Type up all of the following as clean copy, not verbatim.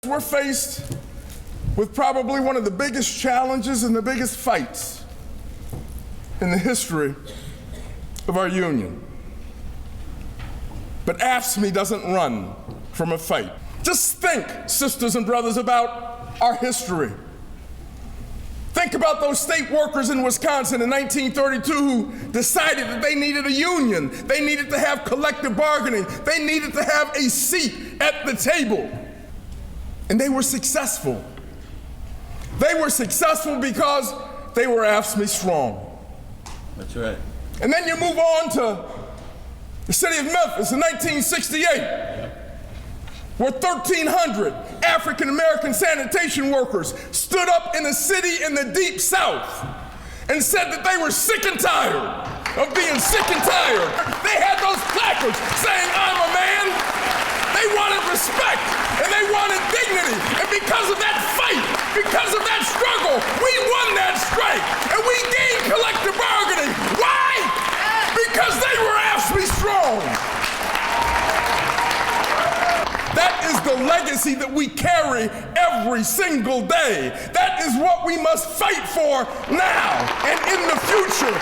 We're faced with probably one of the biggest challenges and the biggest fights in the history of our union. But AFSCME doesn't run from a fight. Just think, sisters and brothers, about our history. Think about those state workers in Wisconsin in 1932 who decided that they needed a union. They needed to have collective bargaining. They needed to have a seat at the table. And they were successful. They were successful because they were AFSCME Strong. That's right. And then you move on to the city of Memphis in 1968, where 1,300 African-American sanitation workers stood up in a city in the deep South and said that they were sick and tired of being sick and tired. They had those placards saying, "I'm a man." They wanted respect and they wanted dignity. And because of that fight, because of that struggle, we won that strike and we gained collective bargaining. Why? Because they were AFSCME Strong. That is the legacy that we carry every single day. That is what we must fight for now and in the future.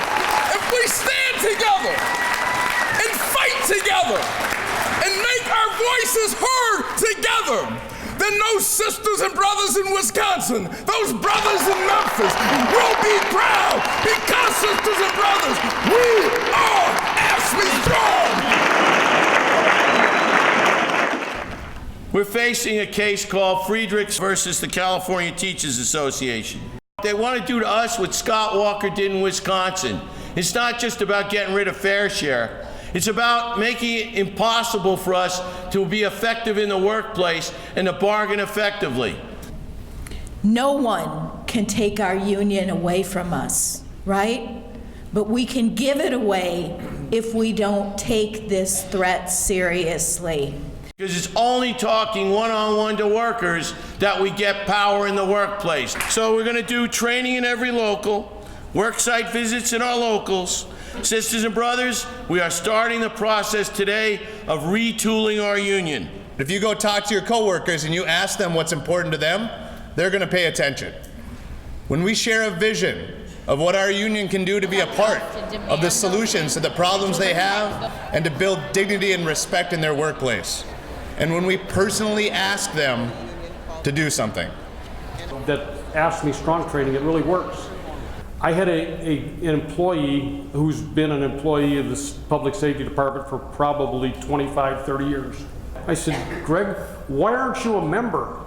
If we stand together and fight together and make our voices heard together, then those sisters and brothers in Wisconsin, those brothers in Memphis will be proud because, sisters and brothers, we are AFSCME Strong. We're facing a case called Friedrichs versus the California Teachers Association. They want to do to us what Scott Walker did in Wisconsin. It's not just about getting rid of fair share. It's about making it impossible for us to be effective in the workplace and to bargain effectively. No one can take our union away from us, right? But we can give it away if we don't take this threat seriously. Because it's only talking one-on-one to workers that we get power in the workplace. So we're going to do training in every local, work site visits in our locals. Sisters and brothers, we are starting the process today of retooling our union. If you go talk to your coworkers and you ask them what's important to them, they're going to pay attention. When we share a vision of what our union can do to be a part of the solutions to the problems they have and to build dignity and respect in their workplace. And when we personally ask them to do something. That AFSCME Strong training, it really works. I had an employee who's been an employee of the public safety department for probably 25, 30 years. I said, "Greg, why aren't you a member?"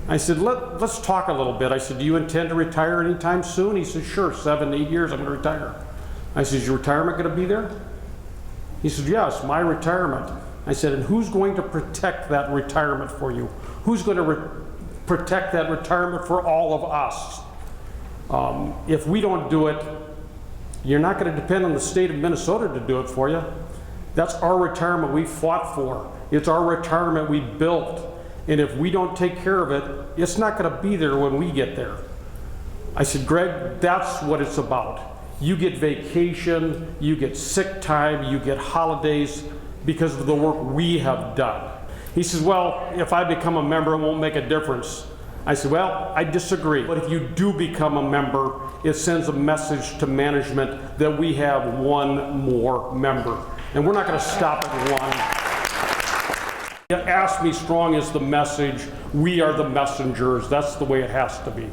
I said, let's talk a little bit. I said, "Do you intend to retire anytime soon?" He said, "Sure, 7 to 8 years, I'm going to retire." I said, "Is your retirement going to be there?" He said, "Yes, my retirement." I said, "And who's going to protect that retirement for you? Who's going to protect that retirement for all of us? If we don't do it, you're not going to depend on the state of Minnesota to do it for you. That's our retirement we fought for. It's our retirement we built. And if we don't take care of it, it's not going to be there when we get there." I said, "Greg, that's what it's about. You get vacation, you get sick time, you get holidays because of the work we have done." He says, "Well, if I become a member, it won't make a difference." I said, "Well, I disagree. But if you do become a member, it sends a message to management that we have one more member. And we're not going to stop at one." AFSCME Strong is the message. We are the messengers. That's the way it has to be.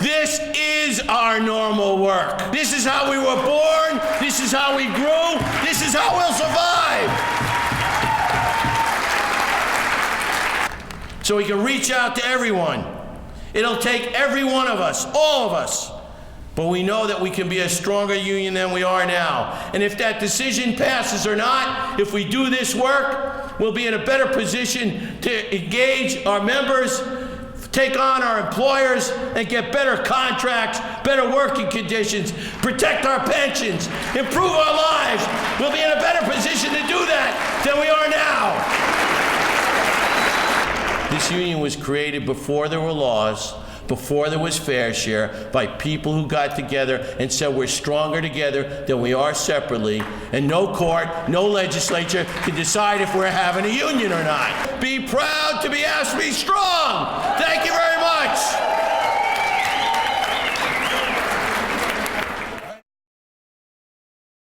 This is our normal work. This is how we were born. This is how we grew. This is how we'll survive. So we can reach out to everyone. It'll take every one of us, all of us. But we know that we can be a stronger union than we are now. And if that decision passes or not, if we do this work, we'll be in a better position to engage our members, take on our employers, and get better contracts, better working conditions, protect our pensions, improve our lives. We'll be in a better position to do that than we are now. This union was created before there were laws, before there was fair share, by people who got together and said we're stronger together than we are separately, and no court, no legislature can decide if we're having a union or not. Be proud to be AFSCME Strong!